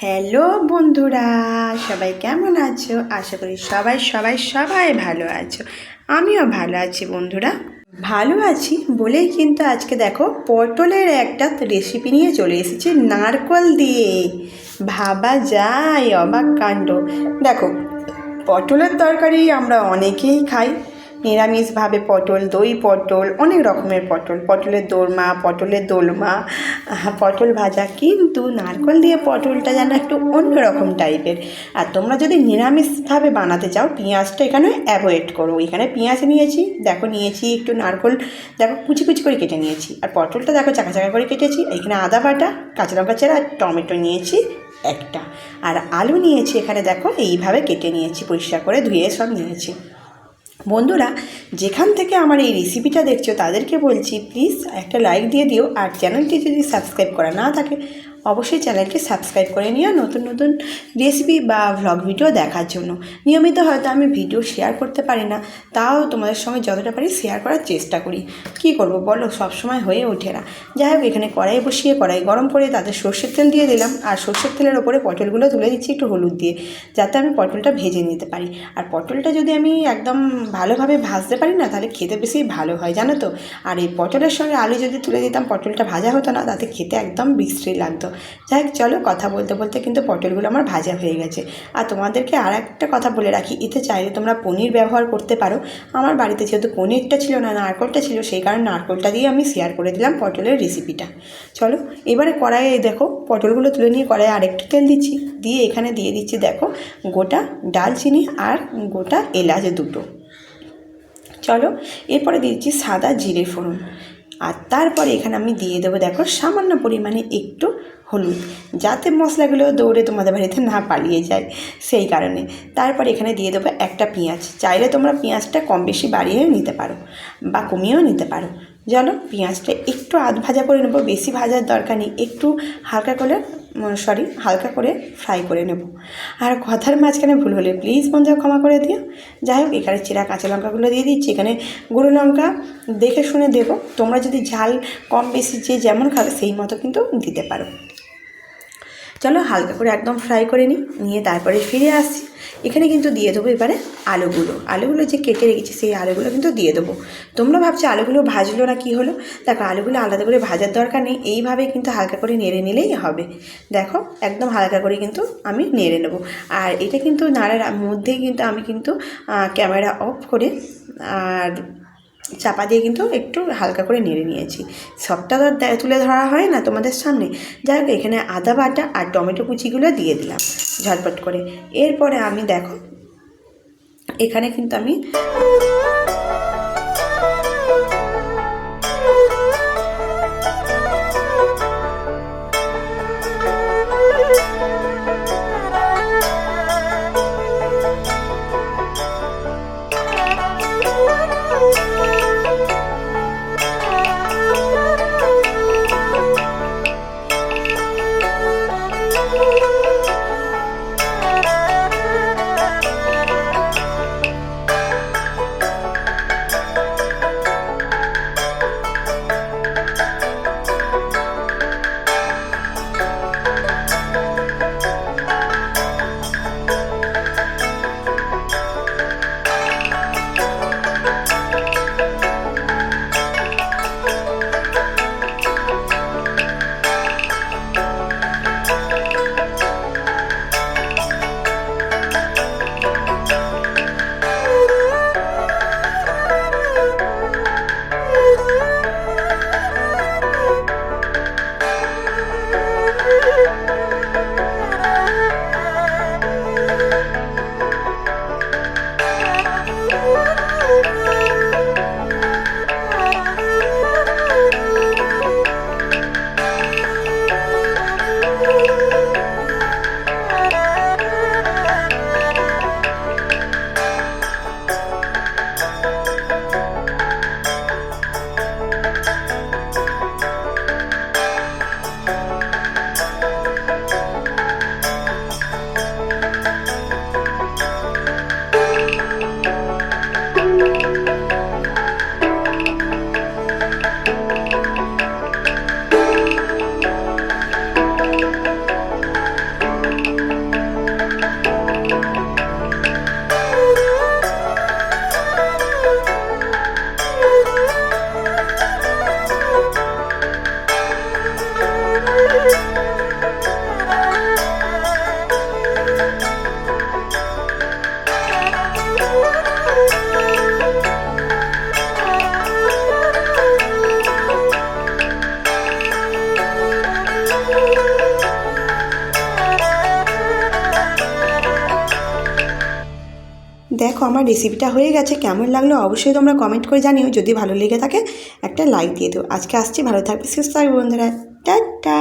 Hello বন্ধুরা, সবাই কেমন আছো? আশা করি সবাই সবাই সবাই ভালো আছো। আমিও ভালো আছি বন্ধুরা। ভালো আছি বলেই কিন্তু আজকে দেখো পটলের একটা রেসিপি নিয়ে চলে এসেছি নারকোল দিয়ে। ভাবা যায়, অবাক কাণ্ড। দেখো, পটলের তরকারি আমরা অনেকেই খাই নিরামিষভাবে। পটল, দই পটল, অনেক রকমের পটল, পটলের দোরমা, পটলের দোলমা, পটল ভাজা। কিন্তু নারকেল দিয়ে পটলটা যেন একটু অন্যরকম টাইপের। আর তোমরা যদি নিরামিষভাবে বানাতে চাও, পেঁয়াজটা এখানে অ্যাভয়েড করো। এখানে পেঁয়াজ নিয়েছি, দেখো নিয়েছি একটু নারকেল, দেখো কুচি কুচি করে কেটে নিয়েছি। আর পটলটা দেখো চাকা চাকা করে কেটেছি। এখানে আদা বাটা, কাঁচা লঙ্কা চেরা, আর টমেটো নিয়েছি একটা। আর আলু নিয়েছি এখানে, দেখো এইভাবে কেটে নিয়েছি, পরিষ্কার করে ধুয়ে সব নিয়েছি। বন্ধুরা, যেখান থেকে আমার এই রেসিপিটা দেখছো তাদেরকে বলছি প্লিজ একটা লাইক দিয়ে দিও। আর চ্যানেলটি যদি সাবস্ক্রাইব করা না থাকে, অবশ্যই চ্যানেলটি সাবস্ক্রাইব করে নিও নতুন নতুন রেসিপি বা ভ্লগ ভিডিও দেখার জন্য। নিয়মিত হয়তো আমি ভিডিও শেয়ার করতে পারি না, তাও তোমাদের সঙ্গে যতটা পারি শেয়ার করার চেষ্টা করি। কী করবো বলো, সবসময় হয়ে ওঠে না। যাই হোক, এখানে কড়াই বসিয়ে কড়াই গরম করে তাতে সর্ষের তেল দিয়ে দিলাম। আর সর্ষের তেলের ওপরে পটলগুলো তুলে দিচ্ছি একটু হলুদ দিয়ে, যাতে আমি পটলটা ভেজে নিতে পারি। আর পটলটা যদি আমি একদম ভালোভাবে ভাজতে পারি না, তাহলে খেতে বেশি ভালো হয়, জানো তো। আর এই পটলের সঙ্গে আলু যদি তুলে দিতাম, পটলটা ভাজা হতো না, তাতে খেতে একদম বিশ্রী লাগতো। যাই হোক, চলো, কথা বলতে বলতে কিন্তু পটলগুলো আমার ভাজা হয়ে গেছে। আর তোমাদেরকে আর একটা কথা বলে রাখি, এতে চাইলে তোমরা পনির ব্যবহার করতে পারো। আমার বাড়িতে যেহেতু পনিরটা ছিল না, নারকেলটা ছিল, সেই কারণে নারকেলটা দিয়ে আমি শেয়ার করে দিলাম পটলের রেসিপিটা। চলো, এবারে কড়াইয়ে দেখো পটলগুলো তুলে নিয়ে কড়াইয়ে আরেকটু তেল দিচ্ছি, দিয়ে এখানে দিয়ে দিচ্ছি দেখো গোটা ডালচিনি আর গোটা এলাচ দুটো। চলো, এরপরে দিচ্ছি সাদা জিরে ফোড়ন। আর তারপরে এখানে আমি দিয়ে দেবো দেখো সামান্য পরিমাণে একটু হলুদ, যাতে মশলাগুলো দৌড়ে তোমাদের বাড়িতে না পালিয়ে যায়, সেই কারণে। তারপর এখানে দিয়ে দেবো একটা পেঁয়াজ। চাইলে তোমরা পেঁয়াজটা কম বেশি বাড়িয়ে নিতে পারো বা কমিয়েও নিতে পারো। চলো, পেঁয়াজটা একটু আধ ভাজা করে নেবো, বেশি ভাজার দরকার নেই, একটু হালকা করে ফ্রাই করে নেব। আর কথার মাঝখানে ভুল হলে প্লিজ বন্ধুরা ক্ষমা করে দিও। যাই হোক, এখানে চেরা কাঁচা লঙ্কাগুলো দিয়ে দিচ্ছি। এখানে গুঁড়ো লঙ্কা দেখে শুনে দেবো, তোমরা যদি ঝাল কম বেশি যে যেমন খাবে সেই মতো কিন্তু দিতে পারো। চলো, হালকা করে একদম ফ্রাই করে নিয়ে তারপরে ফিরে আসছি। এখানে কিন্তু দিয়ে দেবো এবারে আলুগুলো যে কেটে রেখেছি, সেই আলুগুলো কিন্তু দিয়ে দেবো। তোমরা ভাবছো আলুগুলো ভাজলো না, কি হলো? দেখো, আলুগুলো আলাদা করে ভাজার দরকার নেই, এইভাবে কিন্তু হালকা করে নেড়ে নিলেই হবে। দেখো, একদম হালকা করে কিন্তু আমি নেড়ে নেবো। আর এটা কিন্তু নাড়ার মধ্যেই কিন্তু আমি কিন্তু ক্যামেরা অফ করে আর চাপা দিয়ে কিন্তু একটু হালকা করে নেড়ে নিয়েছি। সবটা তো তুলে ধরা হয় না তোমাদের সামনে। যাই হোক, এখানে আদা বাটা আর টমেটো কুচিগুলো দিয়ে দিলাম ঝটপট করে। এরপরে আমি দেখো এখানে কিন্তু আমি দেখো আমার রেসিপিটা হয়ে গেছে, কেমন লাগলো অবশ্যই তোমরা কমেন্ট করে জানিও। যদি ভালো লেগে থাকে একটা লাইক দিয়ে দিও। আজকে আসছি, ভালো থাকবে, সুস্থ থাকবে বন্ধুরা, টাটা।